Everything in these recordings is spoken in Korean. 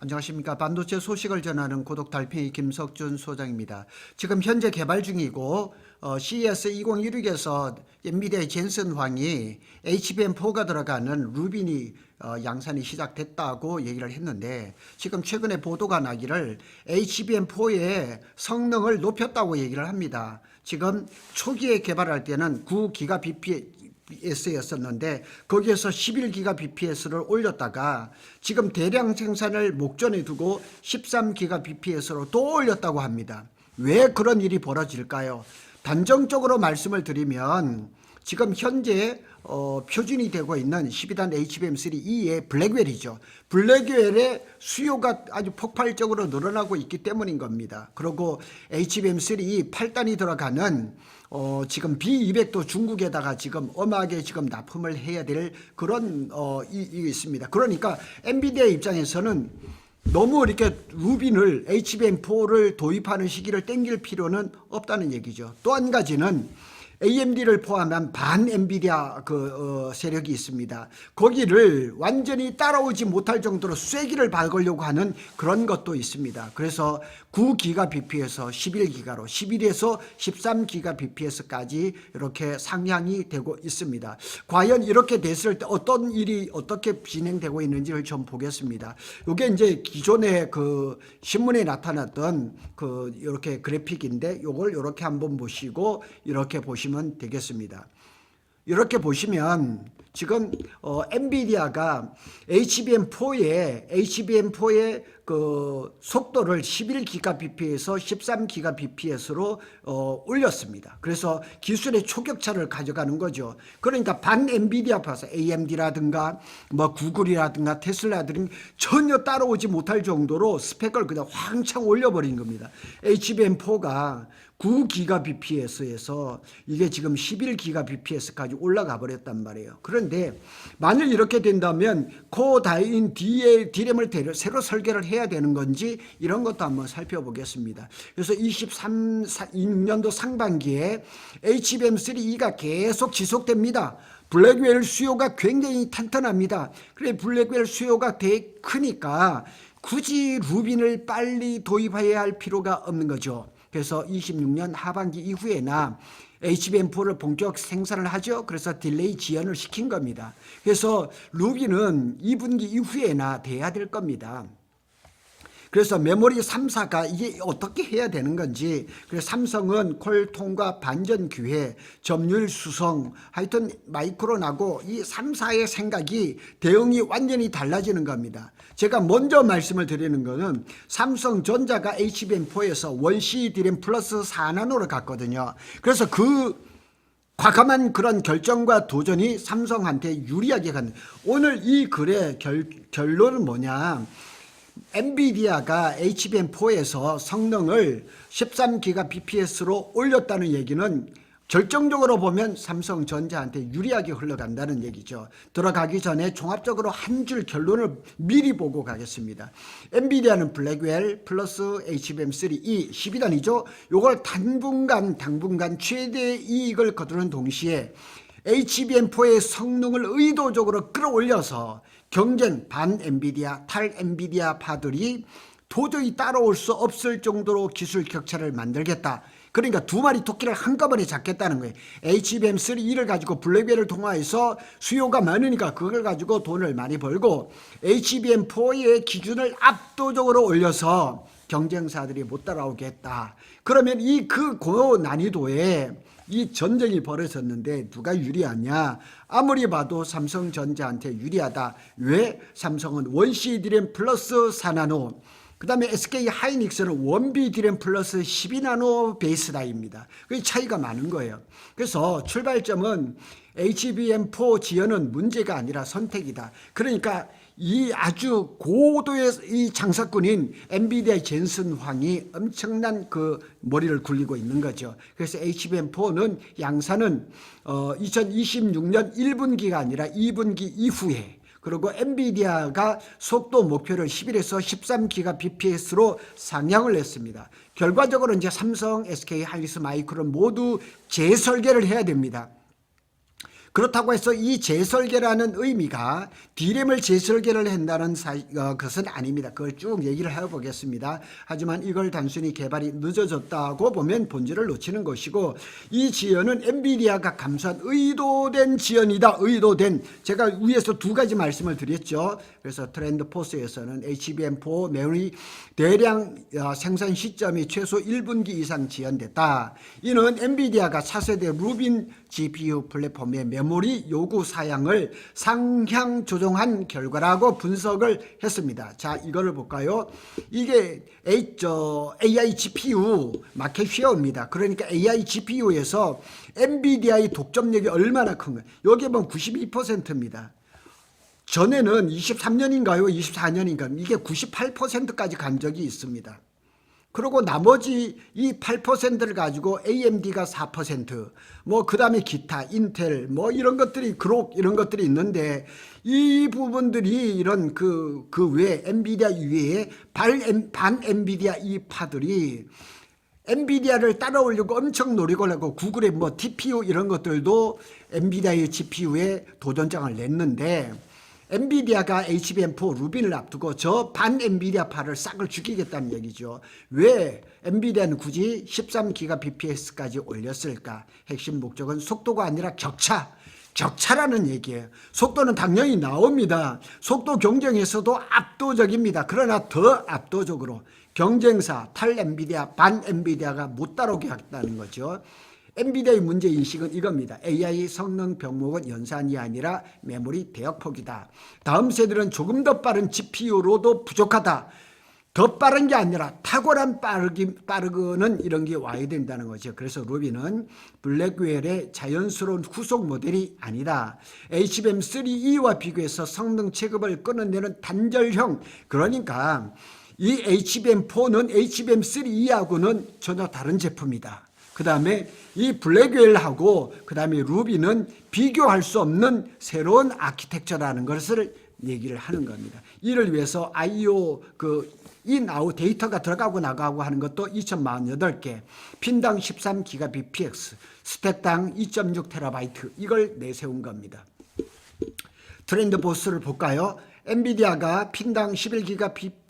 안녕하십니까. 반도체 소식을 전하는 구독 달팽이 김석준 소장입니다. 지금 현재 개발 중이고 CES 2016에서 엔비디아의 젠슨 황이 HBM4가 들어가는 루빈이 양산이 시작됐다고 얘기를 했는데, 지금 최근에 보도가 나기를 HBM4의 성능을 높였다고 얘기를 합니다. 지금 초기에 개발할 때는 9기가 BPS였었는데 거기에서 11기가 BPS를 올렸다가 지금 대량 생산을 목전에 두고 13기가 BPS로 또 올렸다고 합니다. 왜 그런 일이 벌어질까요? 단정적으로 말씀을 드리면 지금 현재 표준이 되고 있는 12단 HBM3E의 블랙웰이죠. 블랙웰의 수요가 아주 폭발적으로 늘어나고 있기 때문인 겁니다. 그리고 HBM3E 8단이 들어가는 지금 B200도 중국에다가 지금 엄하게 지금 납품을 해야 될 그런 이 있습니다. 그러니까 엔비디아 입장에서는 너무 이렇게 루빈을 HBM4를 도입하는 시기를 땡길 필요는 없다는 얘기죠. 또 한 가지는 AMD를 포함한 반 엔비디아 세력이 있습니다. 거기를 완전히 따라오지 못할 정도로 쐐기를 박으려고 하는 그런 것도 있습니다. 그래서 9기가 BPS에서 11기가로 11에서 13기가 BPS까지 이렇게 상향이 되고 있습니다. 과연 이렇게 됐을 때 어떤 일이 어떻게 진행되고 있는지를 좀 보겠습니다. 이게 이제 기존의 그 신문에 나타났던 이렇게 그래픽인데 이걸 이렇게 한번 보시고 이렇게 보시면 되겠습니다. 이렇게 보시면 지금 엔비디아가 HBM4의 그 속도를 11기가 BPS에서 13기가 BPS로 올렸습니다. 그래서 기술의 초격차를 가져가는 거죠. 그러니까 반 엔비디아 파서 AMD라든가 뭐 구글이라든가 테슬라들은 전혀 따라오지 못할 정도로 스펙을 그냥 왕창 올려버린 겁니다. HBM4가 9기가 BPS에서 이게 지금 11기가 BPS까지 올라가 버렸단 말이에요. 그런데 만일 이렇게 된다면 코다인 D램을 새로 설계를 해야 되는 건지 이런 것도 한번 살펴보겠습니다. 그래서 23년도 상반기에 HBM3E가 계속 지속됩니다. 블랙웰 수요가 굉장히 탄탄합니다. 그래 블랙웰 수요가 되게 크니까 굳이 루빈을 빨리 도입해야 할 필요가 없는 거죠. 그래서 26년 하반기 이후에나 HBM4를 본격 생산을 하죠. 그래서 딜레이 지연을 시킨 겁니다. 그래서 루빈은 2분기 이후에나 돼야 될 겁니다. 그래서 메모리 3사가 이게 어떻게 해야 되는 건지, 그래서 삼성은 퀄통과 반전 기회, 점유율 수성, 하여튼 마이크론하고 이 3사의 생각이 대응이 완전히 달라지는 겁니다. 제가 먼저 말씀을 드리는 거는 삼성전자가 HBM4에서 원C D램 플러스 4나노로 갔거든요. 그래서 그 과감한 그런 결정과 도전이 삼성한테 유리하게 간, 오늘 이 글의 결론은 뭐냐, 엔비디아가 HBM4에서 성능을 13기가 BPS로 올렸다는 얘기는 결정적으로 보면 삼성전자한테 유리하게 흘러간다는 얘기죠. 들어가기 전에 종합적으로 한 줄 결론을 미리 보고 가겠습니다. 엔비디아는 블랙웰 플러스 HBM3E 12단이죠. 이걸 당분간 최대 이익을 거두는 동시에 HBM4의 성능을 의도적으로 끌어올려서 경쟁 반 엔비디아, 탈 엔비디아 파들이 도저히 따라올 수 없을 정도로 기술 격차를 만들겠다. 그러니까 두 마리 토끼를 한꺼번에 잡겠다는 거예요. HBM3E를 가지고 블랙웰을 통화해서 수요가 많으니까 그걸 가지고 돈을 많이 벌고, HBM4의 기준을 압도적으로 올려서 경쟁사들이 못 따라오겠다. 그러면 그 고난이도에 이 전쟁이 벌어졌는데 누가 유리하냐? 아무리 봐도 삼성전자한테 유리하다. 왜? 삼성은 원C D램 플러스 4나노, 그 다음에 SK 하이닉스는 원B D램 플러스 12나노 베이스다입니다. 그 차이가 많은 거예요. 그래서 출발점은 HBM4 지연은 문제가 아니라 선택이다. 그러니까 이 아주 고도의 이 장사꾼인 엔비디아의 젠슨 황이 엄청난 그 머리를 굴리고 있는 거죠. 그래서 HBM4는 양산은 2026년 1분기가 아니라 2분기 이후에, 그리고 엔비디아가 속도 목표를 11에서 13기가 BPS로 상향을 했습니다. 결과적으로 이제 삼성, SK 하이닉스, 마이크론 모두 재설계를 해야 됩니다. 그렇다고 해서 이 재설계라는 의미가 D램을 재설계를 한다는 것은 아닙니다. 그걸 쭉 얘기를 해보겠습니다. 하지만 이걸 단순히 개발이 늦어졌다고 보면 본질을 놓치는 것이고, 이 지연은 엔비디아가 감수한 의도된 지연이다. 의도된. 제가 위에서 두 가지 말씀을 드렸죠. 그래서 트렌드포스에서는 HBM4 메모리 대량 생산 시점이 최소 1분기 이상 지연됐다. 이는 엔비디아가 차세대 루빈 GPU 플랫폼의 메모리 요구 사양을 상향 조정한 결과라고 분석을 했습니다. 자, 이거를 볼까요? 이게 AI GPU 마켓 쉐어입니다. 그러니까 AI GPU에서 엔비디아의 독점력이 얼마나 큰 거예요? 여기 보면 92%입니다. 전에는 23년인가요? 24년인가요? 이게 98%까지 간 적이 있습니다. 그리고 나머지 이 8%를 가지고 AMD가 4%, 그 다음에 기타, 인텔, 이런 것들이, 그록 이런 것들이 있는데, 이 부분들이 이런 그 외에, 엔비디아 이외에 반 엔비디아 이 파들이 엔비디아를 따라오려고 엄청 노력을 하고, 구글의 TPU 이런 것들도 엔비디아의 GPU에 도전장을 냈는데, 엔비디아가 HBM4 루빈을 앞두고 저 반 엔비디아파를 싹을 죽이겠다는 얘기죠. 왜 엔비디아는 굳이 13GBps까지 올렸을까? 핵심 목적은 속도가 아니라 격차라는 얘기예요. 속도는 당연히 나옵니다. 속도 경쟁에서도 압도적입니다. 그러나 더 압도적으로 경쟁사 탈 엔비디아, 반 엔비디아가 못 따라오게 하겠다는 거죠. 엔비디아의 문제인식은 이겁니다. AI 성능 병목은 연산이 아니라 메모리 대역폭이다. 다음 세대는 조금 더 빠른 GPU로도 부족하다. 더 빠른 게 아니라 탁월한 빠르기는 이런 게 와야 된다는 거죠. 그래서 루비는 블랙웰의 자연스러운 후속 모델이 아니다. HBM3E와 비교해서 성능 체급을 끊어내는 단절형, 그러니까 이 HBM4는 HBM3E하고는 전혀 다른 제품이다. 그 다음에 이 블랙웰하고 그 다음에 루비는 비교할 수 없는 새로운 아키텍처라는 것을 얘기를 하는 겁니다. 이를 위해서 IO 인아웃 데이터가 들어가고 나가고 하는 것도 2048개, 핀당 13GBpx, 스택당 2.6TB 이걸 내세운 겁니다. 트렌드 보스를 볼까요? 엔비디아가 핀당 11GBps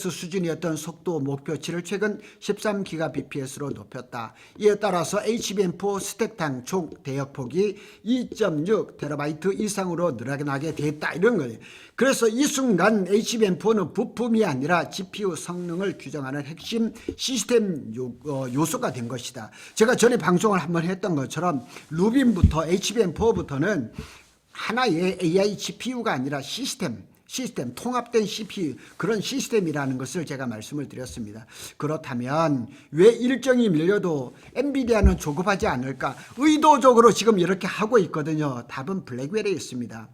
수준이었던 속도 목표치를 최근 13GBps로 높였다. 이에 따라서 HBM4 스택당 총 대역폭이 2.6TB 이상으로 늘어나게 됐다. 이런 거예요. 그래서 이 순간 HBM4는 부품이 아니라 GPU 성능을 규정하는 핵심 시스템 요소가 된 것이다. 제가 전에 방송을 한번 했던 것처럼 루빈부터 HBM4부터는 하나의 AI GPU가 아니라 시스템, 통합된 CPU, 그런 시스템이라는 것을 제가 말씀을 드렸습니다. 그렇다면 왜 일정이 밀려도 엔비디아는 조급하지 않을까? 의도적으로 지금 이렇게 하고 있거든요. 답은 블랙웰에 있습니다.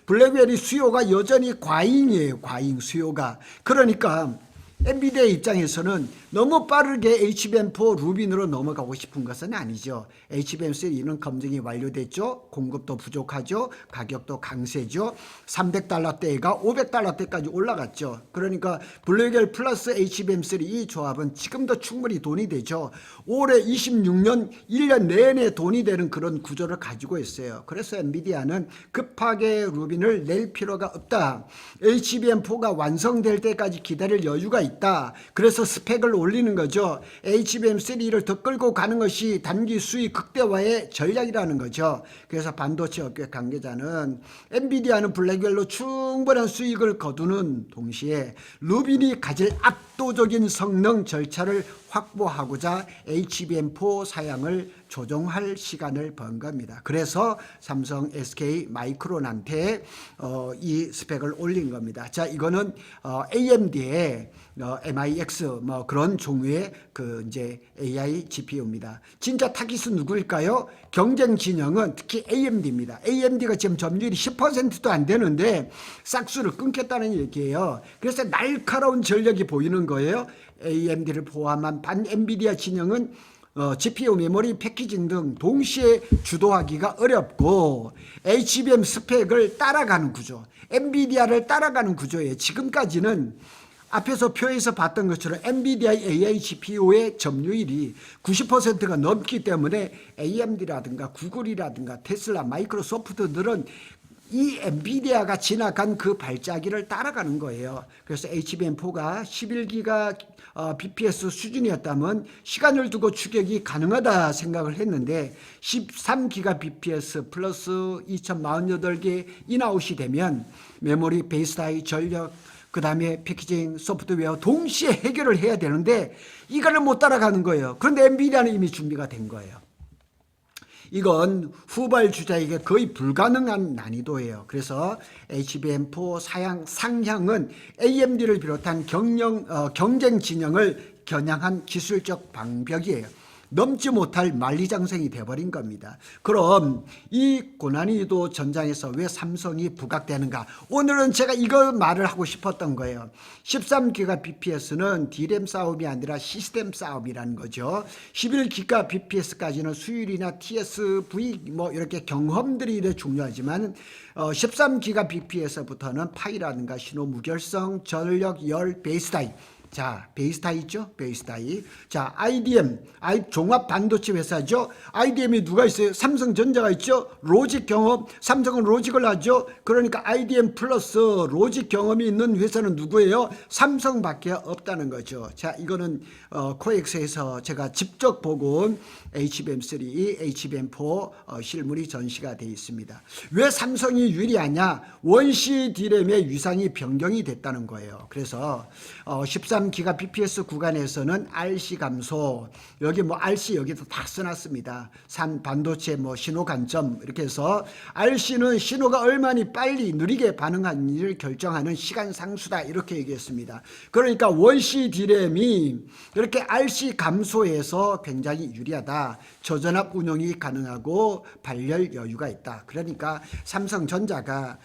블랙웰이 수요가 여전히 과잉이에요. 과잉 수요가. 그러니까 엔비디아 입장에서는 너무 빠르게 HBM4 루빈으로 넘어가고 싶은 것은 아니죠. HBM3는 검증이 완료됐죠. 공급도 부족하죠. 가격도 강세죠. $300대가 $500대까지 올라갔죠. 그러니까 블랙웰 플러스 HBM3 이 조합은 지금도 충분히 돈이 되죠. 올해 26년 1년 내내 돈이 되는 그런 구조를 가지고 있어요. 그래서 엔비디아는 급하게 루빈을 낼 필요가 없다. HBM4가 완성될 때까지 기다릴 여유가 있다. 그래서 스펙을 올리는 거죠. HBM3를 더 끌고 가는 것이 단기 수익 극대화의 전략이라는 거죠. 그래서 반도체 업계 관계자는 엔비디아는 블랙웰로 충분한 수익을 거두는 동시에 루빈이 가질 압도적인 성능 절차를 확보하고자 HBM4 사양을 조정할 시간을 번 겁니다. 그래서 삼성, SK, 마이크론한테 이 스펙을 올린 겁니다. 자, 이거는 AMD의 MIX 그런 종류의 이제 AI GPU입니다. 진짜 타깃은 누구일까요? 경쟁 진영은 특히 AMD입니다. AMD가 지금 점유율이 10%도 안 되는데 싹수를 끊겠다는 얘기예요. 그래서 날카로운 전력이 보이는 거예요. AMD를 포함한 반 엔비디아 진영은 GPU 메모리 패키징 등 동시에 주도하기가 어렵고 HBM 스펙을 따라가는 구조, 엔비디아를 따라가는 구조예요. 지금까지는 앞에서 표에서 봤던 것처럼 엔비디아 AI GPU의 점유율이 90%가 넘기 때문에 AMD라든가 구글이라든가 테슬라, 마이크로소프트들은 이 엔비디아가 지나간 그 발자기를 따라가는 거예요. 그래서 HBM4가 11기가 BPS 수준이었다면 시간을 두고 추격이 가능하다 생각을 했는데 13기가 BPS 플러스 2048개 인아웃이 되면 메모리, 베이스타이, 전력, 그 다음에 패키징, 소프트웨어 동시에 해결을 해야 되는데 이거를 못 따라가는 거예요. 그런데 엔비디아는 이미 준비가 된 거예요. 이건 후발주자에게 거의 불가능한 난이도예요. 그래서 HBM4 상향은 AMD를 비롯한 경쟁 진영을 겨냥한 기술적 방벽이에요. 넘지 못할 만리장성이 돼버린 겁니다. 그럼 이 고난이도 전장에서 왜 삼성이 부각되는가? 오늘은 제가 이거 말을 하고 싶었던 거예요. 13기가 BPS는 D램 싸움이 아니라 시스템 싸움이라는 거죠. 11기가 BPS까지는 수율이나 TSV 뭐 이렇게 경험들이 중요하지만 13기가 BPS부터는 파이라든가 신호 무결성, 전력, 열, 베이스타임. 자, 베이스타이 있죠? 베이스타이. 자, IDM, 종합 반도체 회사죠? IDM이 누가 있어요? 삼성전자가 있죠? 로직 경험, 삼성은 로직을 하죠? 그러니까 IDM 플러스 로직 경험이 있는 회사는 누구예요? 삼성밖에 없다는 거죠. 자, 이거는 코엑스에서 제가 직접 보고 HBM3, HBM4 실물이 전시가 되어 있습니다. 왜 삼성이 유리하냐? 원시 D램의 위상이 변경이 됐다는 거예요. 그래서 13기가 BPS 구간에서는 RC 감소, 여기 뭐 RC 여기도 다 써놨습니다. 반도체 뭐 신호 관점 이렇게 해서 RC는 신호가 얼마나 빨리 느리게 반응하는지를 결정하는 시간 상수다 이렇게 얘기했습니다. 그러니까 원시 D램이 이렇게 RC 감소해서 굉장히 유리하다. 저전압 운용이 가능하고 발열 여유가 있다. 그러니까 삼성전자가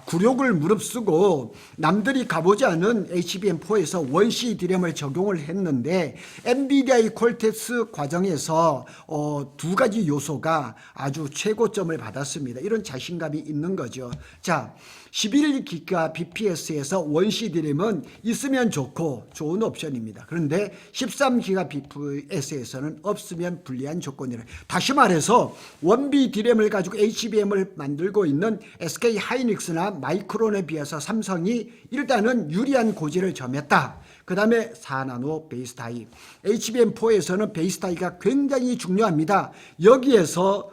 굴욕을 무릅쓰고 남들이 가보지 않은 HBM4에서 원시 D램을 적용을 했는데 엔비디아의 콜텍스 과정에서 두 가지 요소가 아주 최고점을 받았습니다. 이런 자신감이 있는 거죠. 자, 11기가 BPS에서 원시 D램은 있으면 좋고 좋은 옵션입니다. 그런데 13기가 BPS에서는 없으면 불리한 조건이라. 다시 말해서 원비 D램을 가지고 HBM을 만들고 있는 SK 하이닉스나 마이크론에 비해서 삼성이 일단은 유리한 고지를 점했다. 그 다음에 4나노 베이스타입. HBM4에서는 베이스타입가 굉장히 중요합니다. 여기에서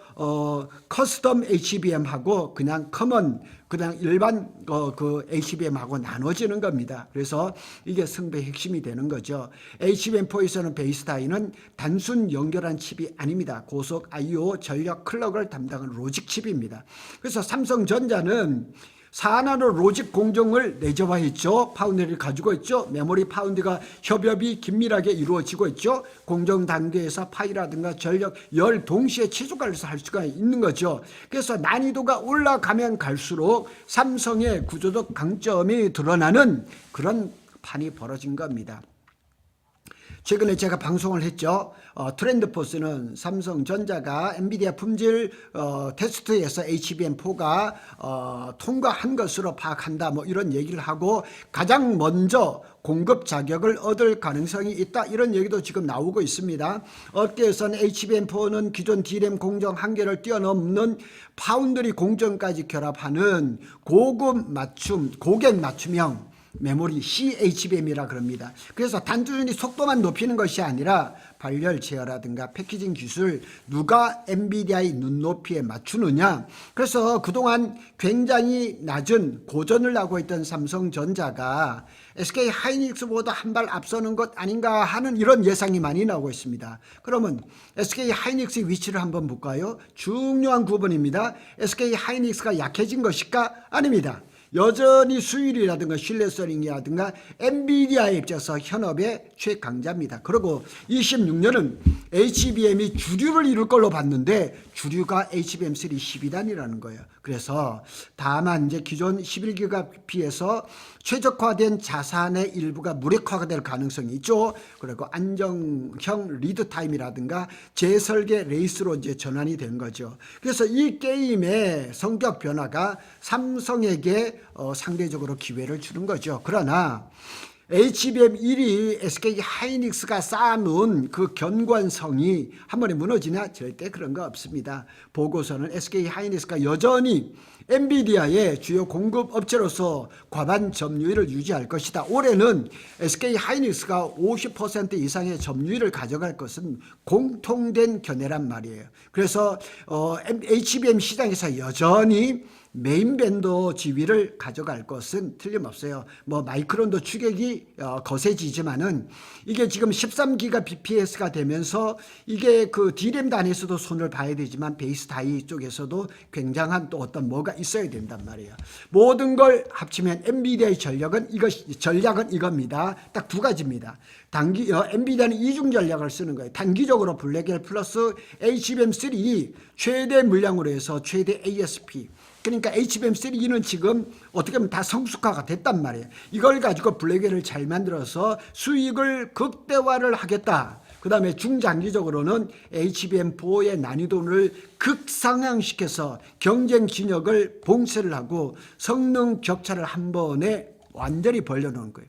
커스텀 HBM하고 그냥 커먼 그냥 일반 그 HBM하고 나눠지는 겁니다. 그래서 이게 승부의 핵심이 되는 거죠. HBM4에서는 베이스타인은 단순 연결한 칩이 아닙니다. 고속 I/O 전력 클럭을 담당하는 로직 칩입니다. 그래서 삼성전자는 4나노 로직 공정을 내재화했죠. 파운드리를 가지고 있죠. 메모리 파운드가 협업이 긴밀하게 이루어지고 있죠. 공정 단계에서 파이라든가 전력, 열 동시에 최적화해서 할 수가 있는 거죠. 그래서 난이도가 올라가면 갈수록 삼성의 구조적 강점이 드러나는 그런 판이 벌어진 겁니다. 최근에 제가 방송을 했죠. 트렌드포스는 삼성전자가 엔비디아 품질 테스트에서 HBM4가 통과한 것으로 파악한다. 뭐 이런 얘기를 하고 가장 먼저 공급 자격을 얻을 가능성이 있다. 이런 얘기도 지금 나오고 있습니다. 업계에서는 HBM4는 기존 D램 공정 한계를 뛰어넘는 파운드리 공정까지 결합하는 고급 맞춤, 고객 맞춤형 메모리 CHBM이라 그럽니다. 그래서 단순히 속도만 높이는 것이 아니라 발열 제어라든가 패키징 기술 누가 엔비디아의 눈높이에 맞추느냐. 그래서 그동안 굉장히 낮은 고전을 하고 있던 삼성전자가 SK 하이닉스보다 한 발 앞서는 것 아닌가 하는 이런 예상이 많이 나오고 있습니다. 그러면 SK 하이닉스의 위치를 한번 볼까요? 중요한 구분입니다. SK 하이닉스가 약해진 것일까? 아닙니다. 여전히 수율이라든가 신뢰성이라든가 엔비디아에 입장에서 현업의 최강자입니다. 그리고 26년은 HBM이 주류를 이룰 걸로 봤는데 주류가 HBM3 12단이라는 거예요. 그래서 다만 이제 기존 11기가 BP에서 최적화된 자산의 일부가 무력화가 될 가능성이 있죠. 그리고 안정형 리드 타임이라든가 재설계 레이스로 이제 전환이 된 거죠. 그래서 이 게임의 성격 변화가 삼성에게 상대적으로 기회를 주는 거죠. 그러나 HBM 1위 SK 하이닉스가 쌓아놓은 그 견고한성이 한 번에 무너지냐? 절대 그런 거 없습니다. 보고서는 SK 하이닉스가 여전히 엔비디아의 주요 공급 업체로서 과반 점유율을 유지할 것이다. 올해는 SK 하이닉스가 50% 이상의 점유율을 가져갈 것은 공통된 견해란 말이에요. 그래서 HBM 시장에서 여전히 메인 밴더 지위를 가져갈 것은 틀림없어요. 뭐 마이크론도 추격이 거세지지만은 이게 지금 13기가 BPS가 되면서 이게 그 D램 단에서도 손을 봐야 되지만 베이스 다이 쪽에서도 굉장한 또 어떤 뭐가 있어야 된단 말이에요. 모든 걸 합치면 엔비디아의 전략은 이겁니다. 딱 두 가지입니다. 엔비디아는 이중 전략을 쓰는 거예요. 단기적으로 블랙엘 플러스 HBM3 최대 물량으로 해서 최대 ASP. 그러니까 HBM3는 지금 어떻게 보면 다 성숙화가 됐단 말이에요. 이걸 가지고 블랙웰을 잘 만들어서 수익을 극대화를 하겠다. 그 다음에 중장기적으로는 HBM4의 난이도를 극상향시켜서 경쟁 진영을 봉쇄를 하고 성능 격차를 한 번에 완전히 벌려놓은 거예요.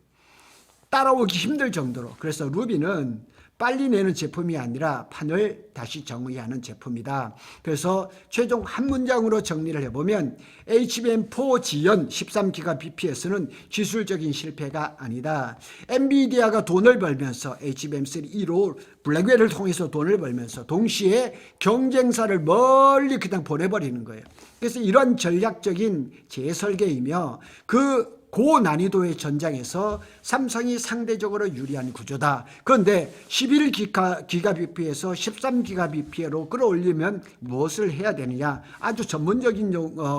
따라오기 힘들 정도로. 그래서 루비는 빨리 내는 제품이 아니라 판을 다시 정의하는 제품이다. 그래서 최종 한 문장으로 정리를 해보면 HBM4 지연 13기가 BPS는 기술적인 실패가 아니다. 엔비디아가 돈을 벌면서 HBM3로 블랙웰을 통해서 돈을 벌면서 동시에 경쟁사를 멀리 그냥 보내버리는 거예요. 그래서 이런 전략적인 재설계이며 그 고난이도의 전장에서 삼성이 상대적으로 유리한 구조다. 그런데 11기가 BP에서 13기가 BP로 끌어올리면 무엇을 해야 되느냐? 아주 전문적인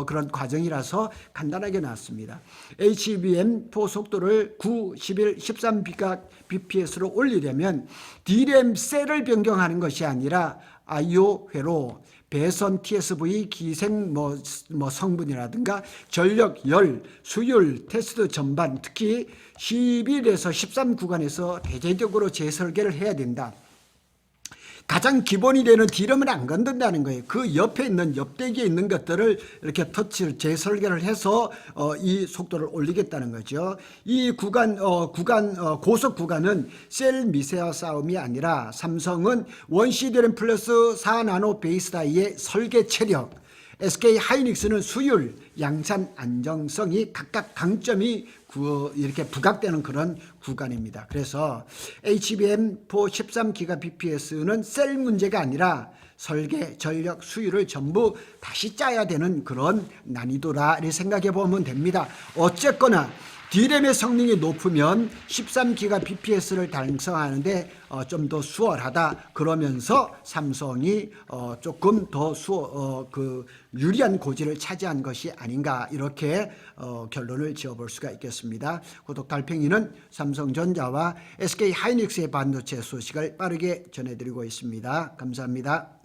그런 과정이라서 간단하게 나왔습니다. HBM4 속도를 9, 11, 13기가 BPS로 올리려면 D램 셀을 변경하는 것이 아니라 I/O 회로 배선 TSV 기생 성분이라든가 전력, 열, 수율, 테스트 전반 특히 11에서 13 구간에서 대대적으로 재설계를 해야 된다. 가장 기본이 되는 D램을 안 건든다는 거예요. 그 옆에 있는 옆대기에 있는 것들을 이렇게 터치를 재설계를 해서 이 속도를 올리겠다는 거죠. 이 고속 구간은 셀 미세화 싸움이 아니라 삼성은 원시 D램 플러스 4나노 베이스 다이의 설계 체력, SK 하이닉스는 수율, 양산 안정성이 각각 강점이 이렇게 부각되는 그런 구간입니다. 그래서 HBM4 13기가 BPS는 셀 문제가 아니라 설계, 전력, 수율을 전부 다시 짜야 되는 그런 난이도라 생각해 보면 됩니다. 어쨌거나 D램의 성능이 높으면 13기가 BPS를 달성하는데 좀 더 수월하다. 그러면서 삼성이 조금 더 유리한 고지를 차지한 것이 아닌가 이렇게 결론을 지어볼 수가 있겠습니다. 구독 달팽이는 삼성전자와 SK 하이닉스의 반도체 소식을 빠르게 전해드리고 있습니다. 감사합니다.